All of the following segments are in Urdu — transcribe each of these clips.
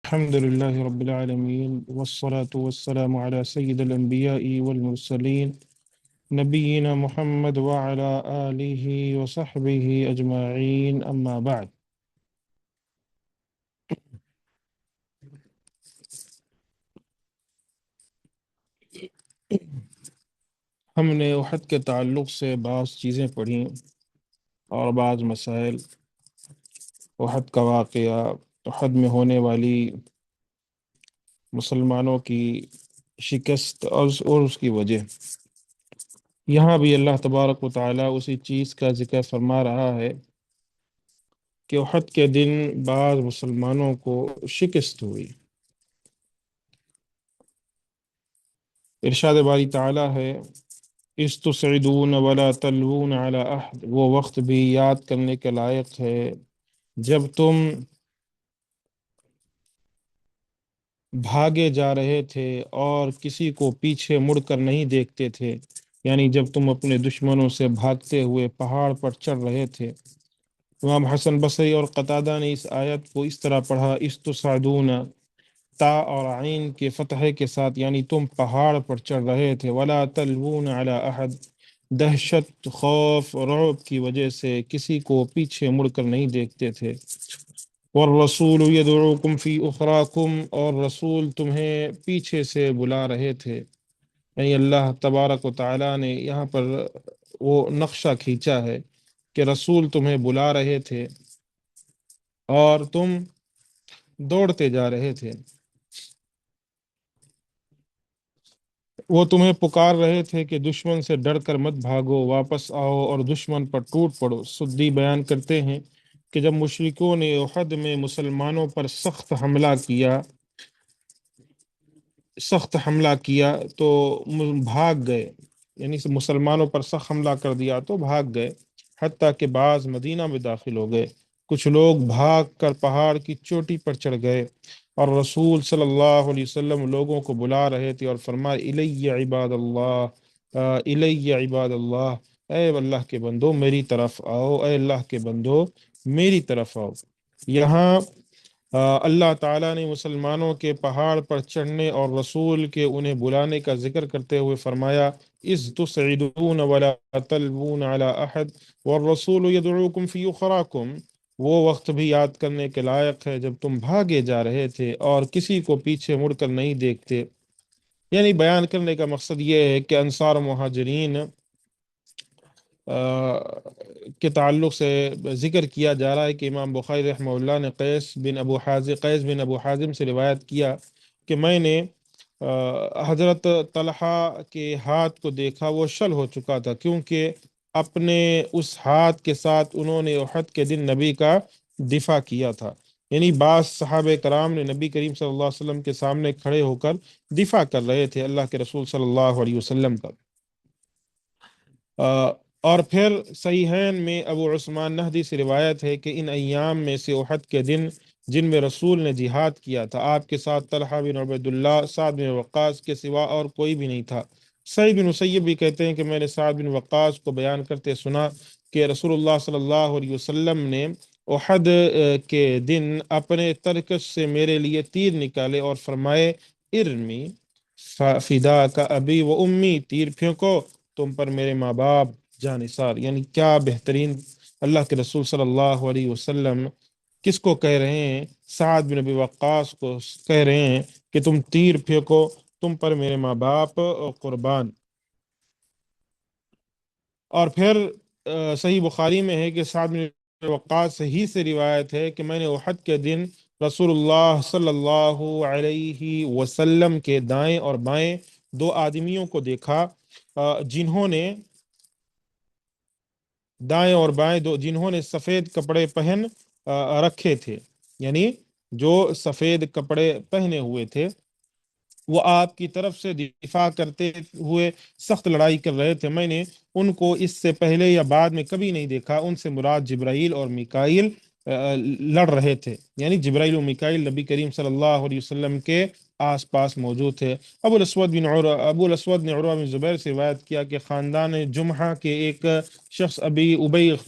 الحمد لله رب العالمين والصلاة والسلام على سيد الأنبياء والمرسلين نبينا محمد وعلى آله وصحبه أجمعين أما بعد. ہم نے احد کے تعلق سے بعض چیزیں پڑھیں اور بعض مسائل، احد کا واقعہ، احد میں ہونے والی مسلمانوں کی شکست اور اس کی وجہ. یہاں بھی اللہ تبارک و تعالی اسی چیز کا ذکر فرما رہا ہے کہ احد کے دن بعض مسلمانوں کو شکست ہوئی. ارشاد باری تعالی ہے اِذ تُصْعِدُونَ وَلَا تَلْوُونَ عَلَى أَحَدٍ، وہ وقت بھی یاد کرنے کے لائق ہے جب تم بھاگے جا رہے تھے اور کسی کو پیچھے مڑ کر نہیں دیکھتے تھے، یعنی جب تم اپنے دشمنوں سے بھاگتے ہوئے پہاڑ پر چڑھ رہے تھے. امام حسن بصری اور قتادہ نے اس آیت کو اس طرح پڑھا، اِذ تُصْعِدُونَ، تا اور عین کے فتح کے ساتھ، یعنی تم پہاڑ پر چڑھ رہے تھے. وَلَا تَلْوُونَ عَلَى أَحَدٍ، دہشت، خوف، رعب کی وجہ سے کسی کو پیچھے مڑ کر نہیں دیکھتے تھے. والرسول یدعوکم فی اخراکم، اور رسول تمہیں پیچھے سے بلا رہے تھے. یعنی اللہ تبارک و تعالیٰ نے یہاں پر وہ نقشہ کھینچا ہے کہ رسول تمہیں بلا رہے تھے اور تم دوڑتے جا رہے تھے. وہ تمہیں پکار رہے تھے کہ دشمن سے ڈر کر مت بھاگو، واپس آؤ اور دشمن پر ٹوٹ پڑو. سدی بیان کرتے ہیں کہ جب مشرکوں نے احد میں مسلمانوں پر سخت حملہ کیا تو بھاگ گئے، یعنی مسلمانوں پر سخت حملہ کر دیا تو بھاگ گئے، حتیٰ کہ بعض مدینہ میں داخل ہو گئے. کچھ لوگ بھاگ کر پہاڑ کی چوٹی پر چڑھ گئے اور رسول صلی اللہ علیہ وسلم لوگوں کو بلا رہے تھے اور فرمائے الی عباد اللہ، الی عباد اللہ، اے اللہ کے بندو میری طرف آؤ، اے اللہ کے بندو میری طرف آؤ. یہاں اللہ تعالیٰ نے مسلمانوں کے پہاڑ پر چڑھنے اور رسول کے انہیں بلانے کا ذکر کرتے ہوئے فرمایا اذ تسعدون ولا تلوون على احد والرسول يدعوكم في اخراكم، وہ وقت بھی یاد کرنے کے لائق ہے جب تم بھاگے جا رہے تھے اور کسی کو پیچھے مڑ کر نہیں دیکھتے. یعنی بیان کرنے کا مقصد یہ ہے کہ انصار و مہاجرین کے تعلق سے ذکر کیا جا رہا ہے کہ امام بخاری رحمہ اللہ نے قیس بن ابو حازم سے روایت کیا کہ میں نے حضرت طلحہ کے ہاتھ کو دیکھا، وہ شل ہو چکا تھا کیونکہ اپنے اس ہاتھ کے ساتھ انہوں نے احد کے دن نبی کا دفاع کیا تھا. یعنی بعض صحابہ کرام نے نبی کریم صلی اللہ علیہ وسلم کے سامنے کھڑے ہو کر دفاع کر رہے تھے اللہ کے رسول صلی اللہ علیہ وسلم کا. اور پھر صحیحین میں ابو عثمان نہدی سے روایت ہے کہ ان ایام میں سے احد کے دن جن میں رسول نے جہاد کیا تھا، آپ کے ساتھ طلحہ بن عبید اللہ، سعد بن وقاص کے سوا اور کوئی بھی نہیں تھا. سعید بن مسیب بھی کہتے ہیں کہ میں نے سعد بن وقاص کو بیان کرتے سنا کہ رسول اللہ صلی اللہ علیہ وسلم نے احد کے دن اپنے ترکش سے میرے لیے تیر نکالے اور فرمائے ارمی فدا کا ابی و امی، تیر پھینکو تم پر میرے ماں باپ جان نثار. یعنی کیا بہترین اللہ کے رسول صلی اللہ علیہ وسلم کس کو کہہ رہے ہیں؟ سعد بن ابی وقاص کو کہہ رہے ہیں کہ تم تیر پھینکو، تم پر میرے ماں باپ قربان. اور پھر صحیح بخاری میں ہے کہ سعد بن ابی وقاص ہی سے روایت ہے کہ میں نے احد کے دن رسول اللہ صلی اللہ علیہ وسلم کے دائیں اور بائیں دو آدمیوں کو دیکھا جنہوں نے سفید کپڑے پہن رکھے تھے، یعنی جو سفید کپڑے پہنے ہوئے تھے وہ آپ کی طرف سے دفاع کرتے ہوئے سخت لڑائی کر رہے تھے. میں نے ان کو اس سے پہلے یا بعد میں کبھی نہیں دیکھا. ان سے مراد جبرائیل اور میکائیل لڑ رہے تھے، یعنی جبرائیل و میکائیل نبی کریم صلی اللہ علیہ وسلم کے آس پاس موجود تھے. ابو الاسود نے عروہ بن زبیر سے روایت کیا کہ خاندان جمحہ کے ایک شخص ابی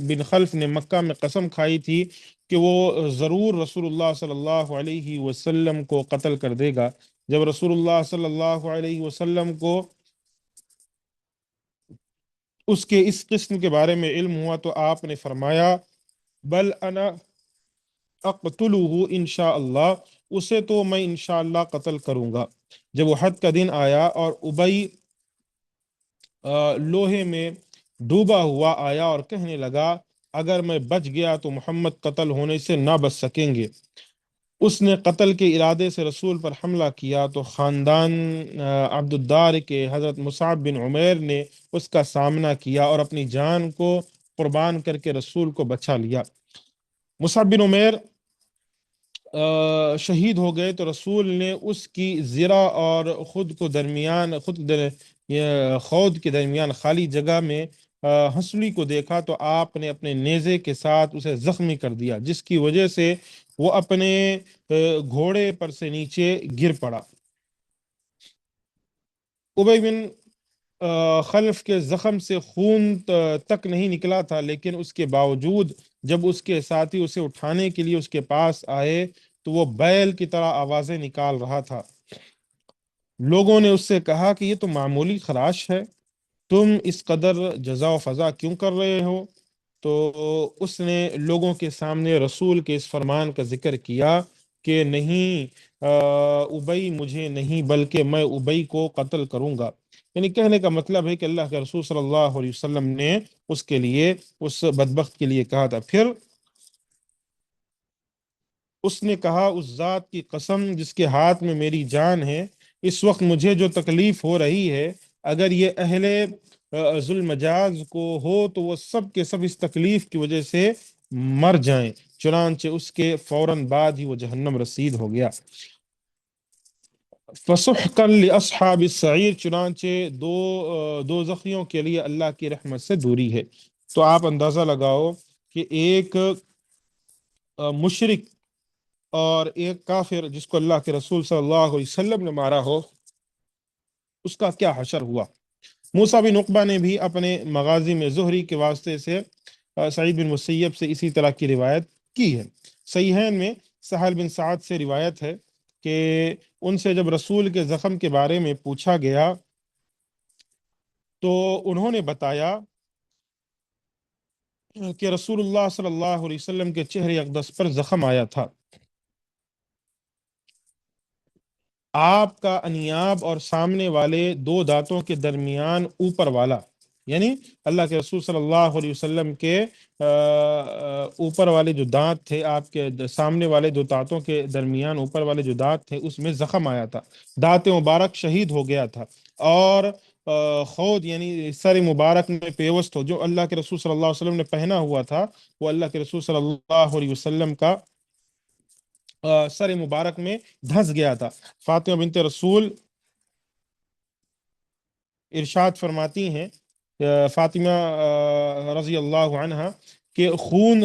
بن خلف نے مکہ میں قسم کھائی تھی کہ وہ ضرور رسول اللہ صلی اللہ علیہ وسلم کو قتل کر دے گا۔ جب رسول اللہ صلی اللہ علیہ وسلم کو اس کے اس قسم کے بارے میں علم ہوا تو آپ نے فرمایا بل انا اقتلہ انشاءاللہ، اسے تو میں انشاءاللہ قتل کروں گا۔ جب احد کا دن آیا اور ابی لوہے میں ڈوبا ہوا آیا اور کہنے لگا اگر میں بچ گیا تو محمد قتل ہونے سے نہ بچ سکیں گے، اس نے قتل کے ارادے سے رسول پر حملہ کیا تو خاندان عبد الدار کے حضرت مصعب بن عمیر نے اس کا سامنا کیا اور اپنی جان کو قربان کر کے رسول کو بچا لیا۔ مصعب بن عمیر شہید ہو گئے تو رسول نے اس کی زرہ اور خود کے درمیان خالی جگہ میں ہنسلی کو دیکھا تو آپ نے اپنے نیزے کے ساتھ اسے زخمی کر دیا، جس کی وجہ سے وہ اپنے گھوڑے پر سے نیچے گر پڑا۔ ابی بن خلف کے زخم سے خون تک نہیں نکلا تھا، لیکن اس کے باوجود جب اس کے ساتھی اسے اٹھانے کے لیے اس کے پاس آئے تو وہ بیل کی طرح آوازیں نکال رہا تھا۔ لوگوں نے اس سے کہا کہ یہ تو معمولی خراش ہے، تم اس قدر جزا و فضا کیوں کر رہے ہو؟ تو اس نے لوگوں کے سامنے رسول کے اس فرمان کا ذکر کیا کہ نہیں، ابی مجھے نہیں بلکہ میں ابی کو قتل کروں گا۔ یعنی کہنے کا مطلب ہے کہ اللہ کے رسول صلی اللہ علیہ وسلم نے اس کے لیے، اس بدبخت کے لیے کہا تھا۔ پھر اس نے کہا اس ذات کی قسم جس کے ہاتھ میں میری جان ہے، اس وقت مجھے جو تکلیف ہو رہی ہے اگر یہ اہل ذوالمجاز کو ہو تو وہ سب کے سب اس تکلیف کی وجہ سے مر جائیں۔ چنانچہ اس کے فوراً بعد ہی وہ جہنم رسید ہو گیا۔ فسحقا لاصحاب السعیر، چنانچہ دو زخیوں کے لیے اللہ کی رحمت سے دوری ہے۔ تو آپ اندازہ لگاؤ کہ ایک مشرک اور ایک کافر جس کو اللہ کے رسول صلی اللہ علیہ وسلم نے مارا ہو، اس کا کیا حشر ہوا۔ موسیٰ بن عقبہ نے بھی اپنے مغازی میں زہری کے واسطے سے سعید بن مسیب سے اسی طرح کی روایت کی ہے۔ صحیحین میں سہل بن سعد سے روایت ہے کہ ان سے جب رسول کے زخم کے بارے میں پوچھا گیا تو انہوں نے بتایا کہ رسول اللہ صلی اللہ علیہ وسلم کے چہرے اقدس پر زخم آیا تھا، آپ کا انیاب اور سامنے والے دو دانتوں کے درمیان اوپر والا، یعنی اللہ کے رسول صلی اللہ علیہ وسلم کے اوپر والے جو دانت تھے، آپ کے سامنے والے دو دانتوں کے درمیان اوپر والے جو دانت تھے اس میں زخم آیا تھا، دانت مبارک شہید ہو گیا تھا، اور خود یعنی سر مبارک میں پیوست ہو جو اللہ کے رسول صلی اللہ علیہ وسلم نے پہنا ہوا تھا، وہ اللہ کے رسول صلی اللہ علیہ وسلم کا سر مبارک میں دھس گیا تھا۔ فاطمہ بنت رسول ارشاد فرماتی ہیں، فاطمہ رضی اللہ عنہا، کہ خون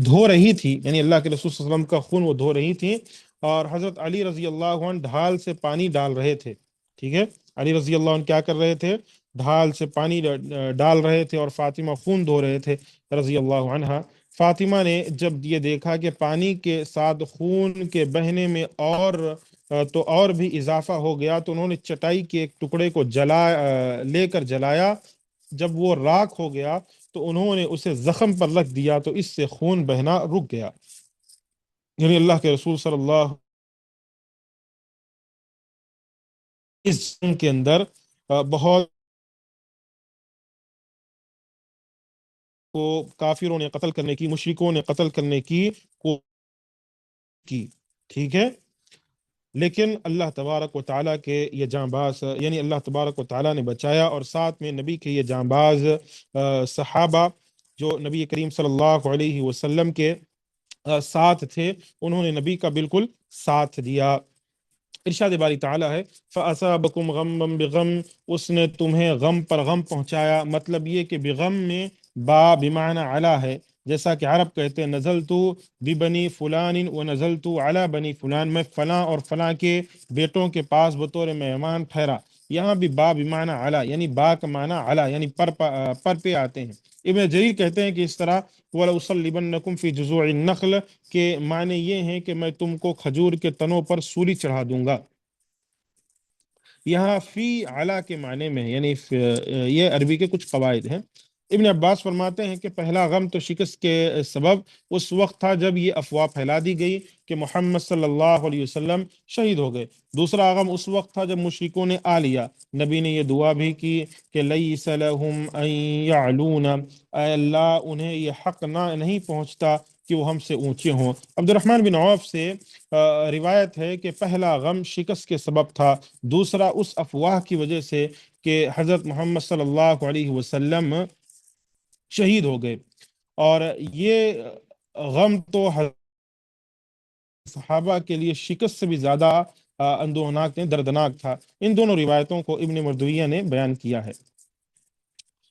دھو رہی تھی، یعنی اللہ کے رسول صلی اللہ علیہ وسلم کا خون وہ دھو رہی تھی، اور حضرت علی رضی اللہ عنہ ڈھال سے پانی ڈال رہے تھے۔ ٹھیک ہے، علی رضی اللہ عنہ کیا کر رہے تھے؟ ڈھال سے پانی ڈال رہے تھے اور فاطمہ خون دھو رہے تھے رضی اللہ عنہا۔ فاطمہ نے جب یہ دیکھا کہ پانی کے ساتھ خون کے بہنے میں تو اور بھی اضافہ ہو گیا تو انہوں نے چٹائی کے ایک ٹکڑے کو لے کر جلایا، جب وہ راکھ ہو گیا تو انہوں نے اسے زخم پر رکھ دیا تو اس سے خون بہنا رک گیا۔ یعنی اللہ کے رسول صلی اللہ اس جنگ کے اندر بہت کو کافروں نے قتل کرنے کی، مشرکوں نے قتل کرنے کی ٹھیک ہے، لیکن اللہ تبارک و تعالیٰ کے یہ جانباز، یعنی اللہ تبارک و تعالیٰ نے بچایا، اور ساتھ میں نبی کے یہ جانباز صحابہ جو نبی کریم صلی اللہ علیہ وسلم کے ساتھ تھے، انہوں نے نبی کا بالکل ساتھ دیا۔ ارشاد باری تعالیٰ ہے فَأَصَابَكُمْ غَمًّا بِغَمٍّ، اس نے تمہیں غم پر غم پہنچایا، مطلب یہ کہ بغم میں با بمعنی علا ہے، جیسا کہ عرب کہتے ہیں نزلتو ببنی فلان و نزلتو علی بنی فلان، میں فلاں اور فلاں کے بیٹوں کے پاس بطور مہمان ٹھہرا۔ یہاں بھی با بمعنی علا، یعنی با کا معنی علا یعنی پر پہ آتے ہیں۔ ابن جریر کہتے ہیں کہ اس طرح وَلَأُصَلِّبَنَّكُمْ فِي جُذُوعِ النَّخْلِ کے معنی یہ ہیں کہ میں تم کو کھجور کے تنوں پر سولی چڑھا دوں گا۔ یہاں فی علا کے معنی میں ہے، یعنی یہ عربی کے کچھ قواعد ہیں۔ ابن عباس فرماتے ہیں کہ پہلا غم تو شکست کے سبب اس وقت تھا جب یہ افواہ پھیلا دی گئی کہ محمد صلی اللہ علیہ وسلم شہید ہو گئے۔ دوسرا غم اس وقت تھا جب مشرکوں نے آ لیا، نبی نے یہ دعا بھی کی کہ لیس لہم ان یعلون، اے اللہ انہیں یہ حق نہیں پہنچتا کہ وہ ہم سے اونچے ہوں۔ عبد الرحمن بن عوف سے روایت ہے کہ پہلا غم شکست کے سبب تھا، دوسرا اس افواہ کی وجہ سے کہ حضرت محمد صلی اللہ علیہ وسلم شہید ہو گئے، اور یہ غم تو صحابہ کے لیے شکست سے بھی زیادہ اندوہناک دردناک تھا۔ ان دونوں روایتوں کو ابن مردویہ نے بیان کیا ہے۔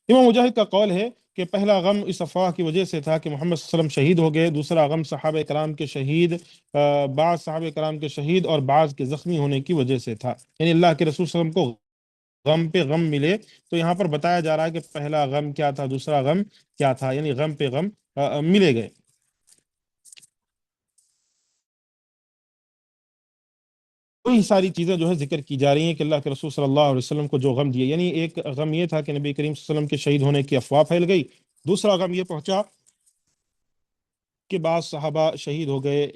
امام مجاہد کا قول ہے کہ پہلا غم اس افواہ کی وجہ سے تھا کہ محمد صلی اللہ علیہ وسلم شہید ہو گئے، دوسرا غم صحابہ کرام کے شہید بعض صحابہ کرام کے شہید اور بعض کے زخمی ہونے کی وجہ سے تھا، یعنی اللہ کے رسول صلی اللہ علیہ وسلم کو غم پہ غم ملے۔ تو یہاں پر بتایا جا رہا ہے کہ پہلا غم کیا تھا، دوسرا غم کیا تھا، یعنی غم پہ غم ملے گئے۔ وہی ساری چیزیں جو ہے ذکر کی جا رہی ہیں کہ اللہ کے رسول صلی اللہ علیہ وسلم کو جو غم دیے، یعنی ایک غم یہ تھا کہ نبی کریم صلی اللہ علیہ وسلم کے شہید ہونے کی افواہ پھیل گئی، دوسرا غم یہ پہنچا کہ بعض صحابہ شہید ہو گئے،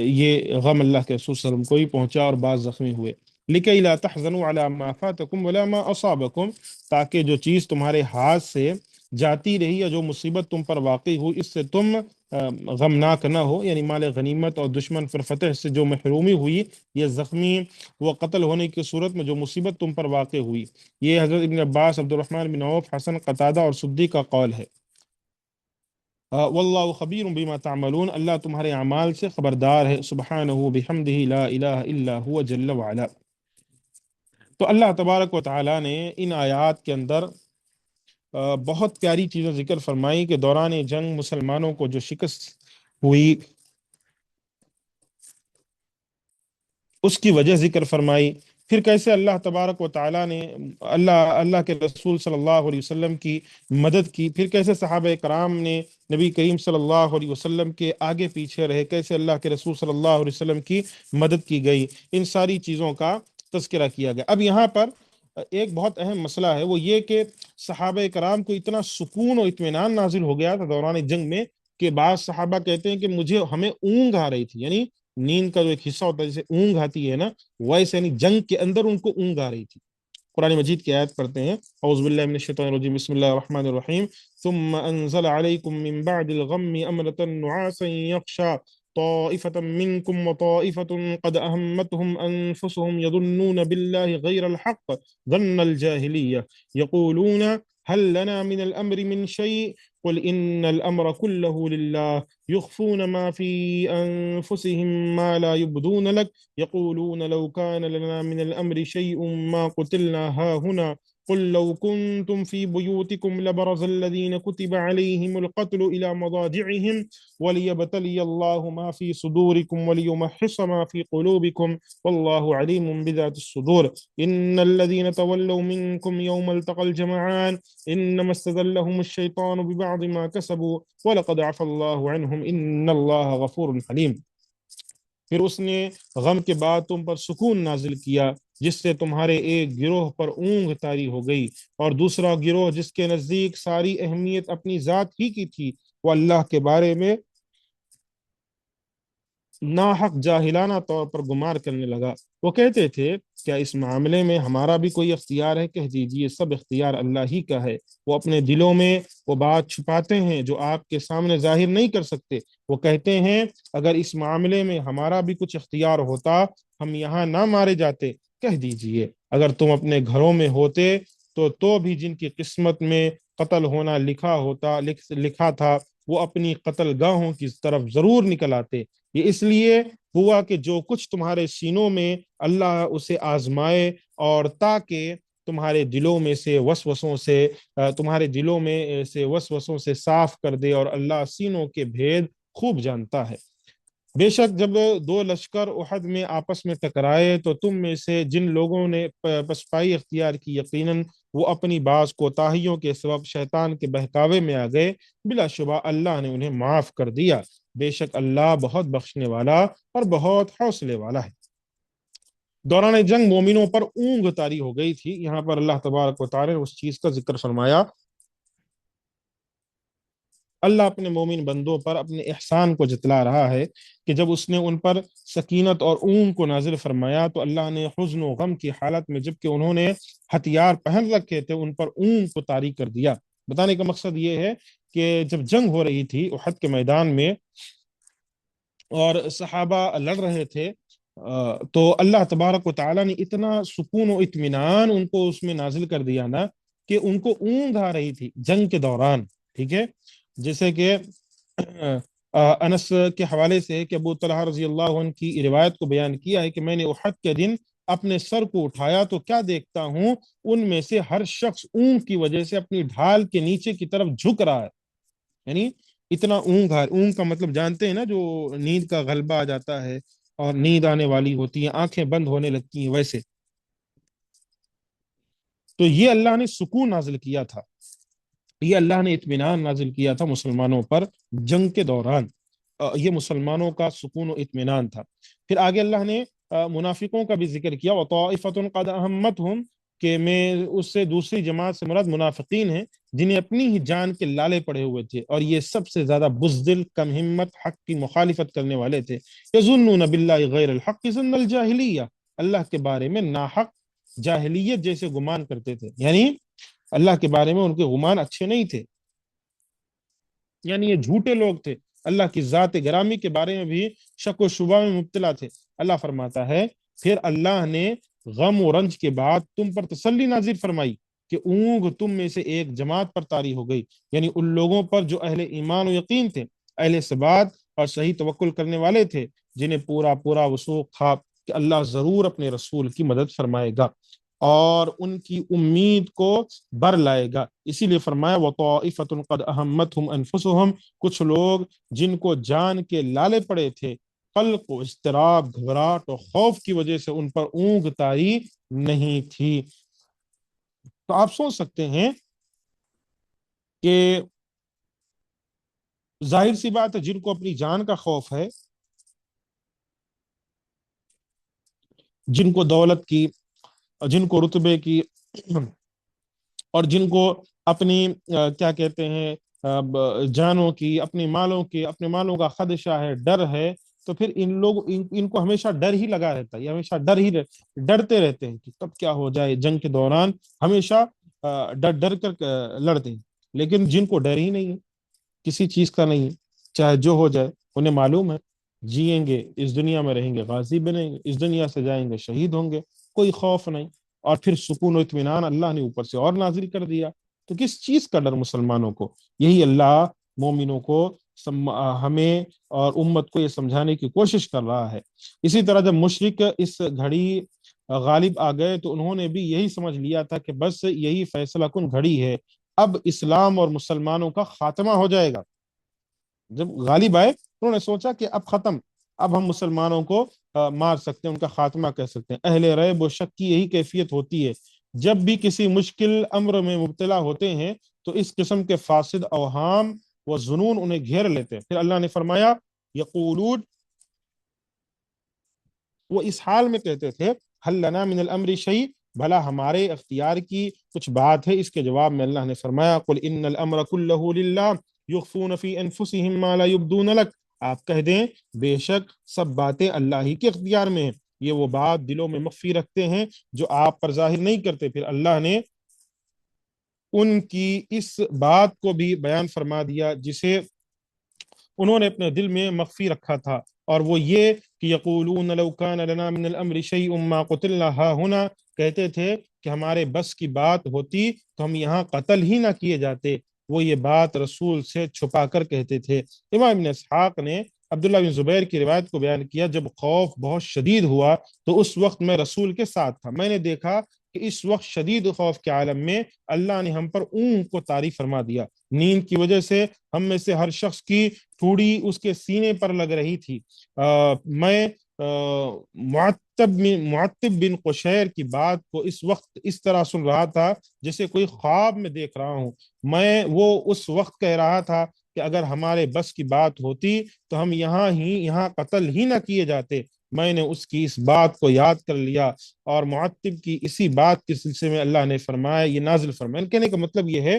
یہ غم اللہ کے رسول صلی اللہ علیہ وسلم کو ہی پہنچا اور بعض زخمی ہوئے۔ لِكَيْ لَا تَحْزَنُوا عَلَى مَا فَاتَكُمْ وَلَا مَا أَصَابَكُمْ، تاکہ جو چیز تمہارے ہاتھ سے جاتی رہی یا جو مصیبت تم پر واقع ہوئی اس سے تم غمناک نہ ہو، یعنی مال غنیمت اور دشمن پر فتح سے جو محرومی ہوئی، یہ زخمی و قتل ہونے کی صورت میں جو مصیبت تم پر واقع ہوئی۔ یہ حضرت ابن عباس، عبد الرحمن بن عوف، حسن قتادہ اور سدی کا قول ہے۔ واللہ خبیر بما تعملون، اللہ تمہارے اعمال سے خبردار ہے، سبحانہ بحمدہ لا الہ الا هو جل وعلا۔ تو اللہ تبارک و تعالی نے ان آیات کے اندر بہت پیاری چیزیں ذکر فرمائی کہ دوران جنگ مسلمانوں کو جو شکست ہوئی اس کی وجہ ذکر فرمائی، پھر کیسے اللہ تبارک و تعالیٰ نے اللہ کے رسول صلی اللہ علیہ وسلم کی مدد کی، پھر کیسے صحابہ کرام نے نبی کریم صلی اللہ علیہ وسلم کے آگے پیچھے رہے، کیسے اللہ کے رسول صلی اللہ علیہ وسلم کی مدد کی گئی، ان ساری چیزوں کا تذکرہ کیا گیا۔ اب یہاں پر ایک بہت اہم مسئلہ ہے، وہ یہ کہ صحابہ کرام کو اتنا سکون و اطمینان نازل ہو گیا تھا دوران جنگ میں کہ بعض صحابہ کہتے ہیں کہ ہمیں اونگ آ رہی تھی، یعنی نیند کا جو ایک حصہ ہوتا ہے جیسے اونگ آتی ہے نا، ویسے یعنی جنگ کے اندر ان کو اونگ آ رہی تھی۔ قرآن مجید کی آیت پڑھتے ہیں، اعوذ باللہ من الشیطان الرجیم، بسم اللہ الرحمن الرحیم، ثم انزل علیکم من بعد الغم امنة نعاسا یغشا طائفة منكم وطائفة قد أهمتهم أنفسهم يظنون بالله غير الحق ظن الجاهلية يقولون هل لنا من الأمر من شيء قل إن الأمر كله لله يخفون ما في أنفسهم ما لا يبدون لك يقولون لو كان لنا من الأمر شيء ما قتلنا هاهنا قل لو كنتم في بيوتكم لبرز الذين كتب عليهم القتل إلى مضاجعهم وليبتلي الله ما في صدوركم وليمحص ما في قلوبكم والله عليم بذات الصدور إن الذين تولوا منكم يوم التقى الجمعان إنما استزلهم الشيطان ببعض ما كسبوا وَلَقَدْ عَفَى اللَّهُ عَنْهُمْ إِنَّ اللَّهَ غَفُورٌ حَلِيمٌ۔ پھر اس نے غم کے بعد تم پر سکون نازل کیا جس سے تمہارے ایک گروہ پر اونگ طاری ہو گئی، اور دوسرا گروہ جس کے نزدیک ساری اہمیت اپنی ذات ہی کی تھی، وہ اللہ کے بارے میں ناحق جاہلانہ طور پر گمار کرنے لگا۔ وہ کہتے تھے کیا اس معاملے میں ہمارا بھی کوئی اختیار ہے؟ کہہ دیجئے سب اختیار اللہ ہی کا ہے، وہ اپنے دلوں میں وہ بات چھپاتے ہیں جو آپ کے سامنے ظاہر نہیں کر سکتے۔ وہ کہتے ہیں اگر اس معاملے میں ہمارا بھی کچھ اختیار ہوتا ہم یہاں نہ مارے جاتے۔ کہہ دیجئے اگر تم اپنے گھروں میں ہوتے تو بھی جن کی قسمت میں قتل ہونا لکھا تھا وہ اپنی قتل گاہوں کی طرف ضرور نکل آتے۔ یہ اس لیے ہوا کہ جو کچھ تمہارے سینوں میں اللہ اسے آزمائے، اور تاکہ تمہارے دلوں میں سے وسوسوں سے صاف کر دے، اور اللہ سینوں کے بھید خوب جانتا ہے۔ بے شک جب دو لشکر احد میں آپس میں ٹکرائے تو تم میں سے جن لوگوں نے پسپائی اختیار کی، یقیناً وہ اپنی بعض کوتاہیوں کے سبب شیطان کے بہکاوے میں آ گئے، بلا شبہ اللہ نے انہیں معاف کر دیا، بے شک اللہ بہت بخشنے والا اور بہت حوصلے والا ہے۔ دوران جنگ مومنوں پر اونگ طاری ہو گئی تھی، یہاں پر اللہ تبارک و تعالی نے اس چیز کا ذکر فرمایا۔ اللہ اپنے مومن بندوں پر اپنے احسان کو جتلا رہا ہے کہ جب اس نے ان پر سکینت اور اونگ کو نازل فرمایا تو اللہ نے حزن و غم کی حالت میں، جبکہ انہوں نے ہتھیار پہن رکھے تھے، ان پر اونگ کو طاری کر دیا۔ بتانے کا مقصد یہ ہے کہ جب جنگ ہو رہی تھی احد کے میدان میں اور صحابہ لڑ رہے تھے، تو اللہ تبارک و تعالیٰ نے اتنا سکون و اطمینان ان کو اس میں نازل کر دیا نا کہ ان کو اونگ آ رہی تھی جنگ کے دوران، ٹھیک ہے؟ جیسے کہ انس کے حوالے سے کہ ابو طلحہ رضی اللہ عنہ کی روایت کو بیان کیا ہے کہ میں نے احد کے دن اپنے سر کو اٹھایا تو کیا دیکھتا ہوں، ان میں سے ہر شخص اونگ کی وجہ سے اپنی ڈھال کے نیچے کی طرف جھک رہا ہے، یعنی اتنا اونگ ہے۔ اونگ کا مطلب جانتے ہیں نا، جو نیند کا غلبہ آ جاتا ہے اور نیند آنے والی ہوتی ہے، آنکھیں بند ہونے لگتی ہیں، ویسے تو یہ اللہ نے سکون نازل کیا تھا، یہ اللہ نے اطمینان نازل کیا تھا مسلمانوں پر جنگ کے دوران، یہ مسلمانوں کا سکون و اطمینان تھا۔ پھر آگے اللہ نے منافقوں کا بھی ذکر کیا، وَطَائِفَةٌ قَدْ أَهَمَّتْهُمْ، کہ میں اس سے دوسری جماعت سے مراد منافقین ہیں جنہیں اپنی ہی جان کے لالے پڑے ہوئے تھے، اور یہ سب سے زیادہ بزدل، کم ہمت، حق کی مخالفت کرنے والے تھے۔ يَظُنُّونَ بِاللَّهِ غَيْرَ الْحَقِّ ظَنَّ الْجَاهِلِيَّةِ، اللہ کے بارے میں ناحق جاہلیت جیسے گمان کرتے تھے، یعنی اللہ کے بارے میں ان کے گمان اچھے نہیں تھے، یعنی یہ جھوٹے لوگ تھے، اللہ کی ذات گرامی کے بارے میں بھی شک و شبہ میں مبتلا تھے۔ اللہ فرماتا ہے پھر اللہ نے غم و رنج کے بعد تم پر تسلی نازل فرمائی کہ اونگ تم میں سے ایک جماعت پر طاری ہو گئی، یعنی ان لوگوں پر جو اہل ایمان و یقین تھے، اہل ثبات اور صحیح توکل کرنے والے تھے، جنہیں پورا پورا وثوق تھا کہ اللہ ضرور اپنے رسول کی مدد فرمائے گا اور ان کی امید کو بر لائے گا۔ اسی لیے فرمایا وَطَائِفَةٌ قَدْ أَهَمَّتْهُمْ أَنفُسُهُمْ، کچھ لوگ جن کو جان کے لالے پڑے تھے، قلق و اضطراب، گھبراہٹ اور خوف کی وجہ سے ان پر اونگ طاری نہیں تھی۔ تو آپ سوچ سکتے ہیں کہ ظاہر سی بات ہے جن کو اپنی جان کا خوف ہے، جن کو دولت کی، جن کو رتبے کی، اور جن کو اپنی کیا کہتے ہیں جانوں کی، اپنے مالوں کا خدشہ ہے، ڈر ہے، تو پھر ان کو ہمیشہ ڈر ہی لگا رہتا ہے، یہ ہمیشہ ڈرتے رہتے ہیں کہ کب کیا ہو جائے، جنگ کے دوران ہمیشہ ڈر ڈر کر لڑتے ہیں۔ لیکن جن کو ڈر ہی نہیں ہے، کسی چیز کا نہیں ہے، چاہے جو ہو جائے، انہیں معلوم ہے جئیں گے اس دنیا میں، رہیں گے غازی بنیں گے، اس دنیا سے جائیں گے شہید ہوں گے، کوئی خوف نہیں، اور پھر سکون و اطمینان اللہ نے اوپر سے اور نازل کر دیا۔ تو کس چیز کا ڈر مسلمانوں کو؟ یہی اللہ مومنوں کو، ہمیں اور امت کو یہ سمجھانے کی کوشش کر رہا ہے۔ اسی طرح جب مشرک اس گھڑی غالب آ گئے تو انہوں نے بھی یہی سمجھ لیا تھا کہ بس یہی فیصلہ کن گھڑی ہے، اب اسلام اور مسلمانوں کا خاتمہ ہو جائے گا۔ جب غالب آئے انہوں نے سوچا کہ اب ختم، اب ہم مسلمانوں کو مار سکتے ہیں، ان کا خاتمہ کر سکتے ہیں۔ اہل ریب و شک کی یہی کیفیت ہوتی ہے، جب بھی کسی مشکل امر میں مبتلا ہوتے ہیں تو اس قسم کے فاسد اوہام و ظنون انہیں گھیر لیتے ہیں۔ پھر اللہ نے فرمایا یقولون، وہ اس حال میں کہتے تھے حل لنا من الامر شیء، بھلا ہمارے اختیار کی کچھ بات ہے؟ اس کے جواب میں اللہ نے فرمایا قل ان الامر كله للہ یخفون فی انفسهم ما لا یبدون لک، آپ کہہ دیں بے شک سب باتیں اللہ ہی کے اختیار میں ہیں، یہ وہ بات دلوں میں مخفی رکھتے ہیں جو آپ پر ظاہر نہیں کرتے۔ پھر اللہ نے ان کی اس بات کو بھی بیان فرما دیا جسے انہوں نے اپنے دل میں مخفی رکھا تھا، اور وہ یہ کہ یقولون لو کان لنا من الامر شیء ما قتلنا ها هنا، کہتے تھے کہ ہمارے بس کی بات ہوتی تو ہم یہاں قتل ہی نہ کیے جاتے، وہ یہ بات رسول سے چھپا کر کہتے تھے۔ امام ابن اسحاق نے عبداللہ بن زبیر کی روایت کو بیان کیا، جب خوف بہت شدید ہوا تو اس وقت میں رسول کے ساتھ تھا، میں نے دیکھا کہ اس وقت شدید خوف کے عالم میں اللہ نے ہم پر اونگ کو طاری فرما دیا. نیند کی وجہ سے ہم میں سے ہر شخص کی ٹھوڑی اس کے سینے پر لگ رہی تھی. میں معتب بن قشیر کی بات کو اس وقت اس طرح سن رہا تھا جیسے کوئی خواب میں دیکھ رہا ہوں. وہ اس وقت کہہ رہا تھا کہ اگر ہمارے بس کی بات ہوتی تو ہم یہاں قتل ہی نہ کیے جاتے. میں نے اس کی اس بات کو یاد کر لیا اور معتب کی اسی بات کے سلسلے میں اللہ نے فرمایا، یہ نازل فرمایا. کہنے کا مطلب یہ ہے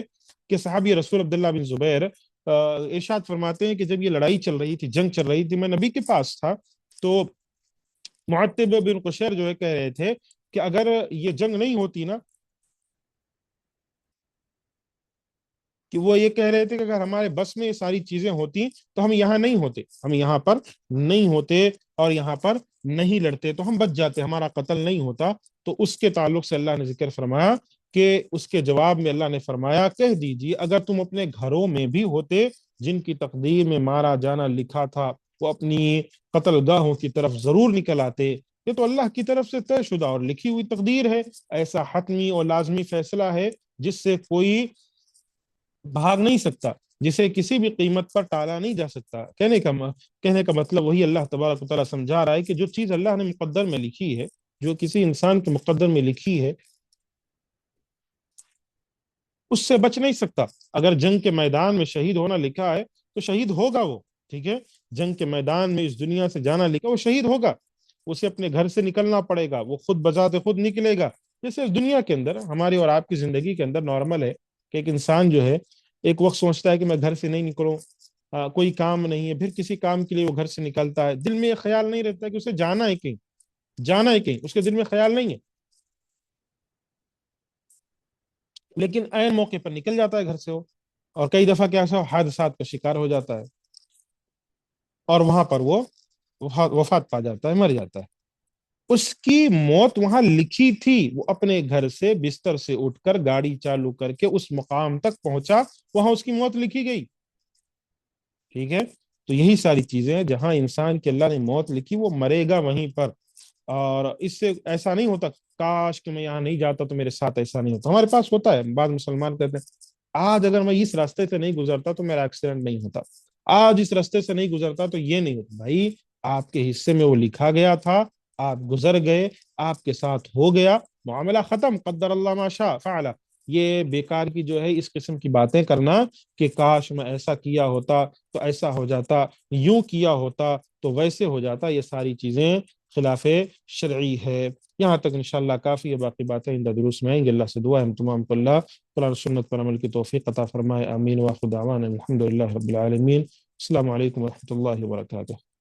کہ صحابی رسول عبداللہ بن زبیر ارشاد فرماتے ہیں کہ جب یہ لڑائی چل رہی تھی، جنگ چل رہی تھی، میں نبی کے پاس تھا. تو معتب بن قشیر جو ہے کہہ رہے تھے کہ اگر یہ جنگ نہیں ہوتی نا، کہ وہ یہ کہہ رہے تھے کہ اگر ہمارے بس میں یہ ساری چیزیں ہوتی تو ہم یہاں نہیں ہوتے، ہم یہاں پر نہیں ہوتے اور یہاں پر نہیں لڑتے، تو ہم بچ جاتے، ہمارا قتل نہیں ہوتا. تو اس کے تعلق سے اللہ نے ذکر فرمایا کہ اس کے جواب میں اللہ نے فرمایا کہہ دیجیے اگر تم اپنے گھروں میں بھی ہوتے جن کی تقدیر میں مارا جانا لکھا تھا وہ اپنی قتل گاہوں کی طرف ضرور نکل آتے. یہ تو اللہ کی طرف سے طے شدہ اور لکھی ہوئی تقدیر ہے، ایسا حتمی اور لازمی فیصلہ ہے جس سے کوئی بھاگ نہیں سکتا، جسے کسی بھی قیمت پر ٹالا نہیں جا سکتا. کہنے کا مطلب وہی اللہ تبارک و تعالیٰ سمجھا رہا ہے کہ جو چیز اللہ نے مقدر میں لکھی ہے، جو کسی انسان کے مقدر میں لکھی ہے، اس سے بچ نہیں سکتا. اگر جنگ کے میدان میں شہید ہونا لکھا ہے تو شہید ہوگا وہ. ٹھیک ہے، جنگ کے میدان میں اس دنیا سے جانا لکھا وہ شہید ہوگا. اسے اپنے گھر سے نکلنا پڑے گا، وہ خود بذات خود نکلے گا. جیسے دنیا کے اندر ہماری اور آپ کی زندگی کے اندر نارمل ہے کہ ایک انسان جو ہے ایک وقت سوچتا ہے کہ میں گھر سے نہیں نکلوں، کوئی کام نہیں ہے، پھر کسی کام کے لیے وہ گھر سے نکلتا ہے، دل میں یہ خیال نہیں رہتا کہ اسے جانا ہے کہیں، جانا ہے کہیں، اس کے دل میں خیال نہیں ہے، لیکن عین موقع پر نکل جاتا ہے گھر سے وہ. اور کئی دفعہ کیا ایسا حادثات کا شکار ہو جاتا ہے اور وہاں پر وہ وفات پا جاتا ہے، مر جاتا ہے. اس کی موت وہاں لکھی تھی، وہ اپنے گھر سے بستر سے اٹھ کر گاڑی چالو کر کے اس مقام تک پہنچا، وہاں اس کی موت لکھی گئی. ٹھیک ہے، تو یہی ساری چیزیں ہیں، جہاں انسان کی اللہ نے موت لکھی وہ مرے گا وہیں پر. اور اس سے ایسا نہیں ہوتا کاش کہ میں یہاں نہیں جاتا تو میرے ساتھ ایسا نہیں ہوتا. ہمارے پاس ہوتا ہے، بعض مسلمان کہتے ہیں آج اگر میں اس راستے سے نہیں گزرتا تو میرا ایکسیڈنٹ نہیں ہوتا، آج اس راستے سے نہیں گزرتا تو یہ نہیں ہوتا. بھائی آپ کے حصے میں وہ لکھا گیا تھا، آپ گزر گئے، آپ کے ساتھ ہو گیا، معاملہ ختم، قدر اللہ ما شاء فعل. یہ بیکار کی جو ہے اس قسم کی باتیں کرنا کہ کاش میں ایسا کیا ہوتا تو ایسا ہو جاتا، یوں کیا ہوتا تو ویسے ہو جاتا، یہ ساری چیزیں خلاف شرعی ہے. یہاں تک انشاءاللہ کافی ہے، باقی باتیں آئندہ دروس میں آئیں گے. اللہ سے دعا ہے ہم تمام کو اللہ قرآن و سنت پر عمل کی توفیق عطا فرمائے. آمین. واخر دعوانا الحمد للہ رب العالمین. السلام علیکم ورحمۃ اللہ وبرکاتہ.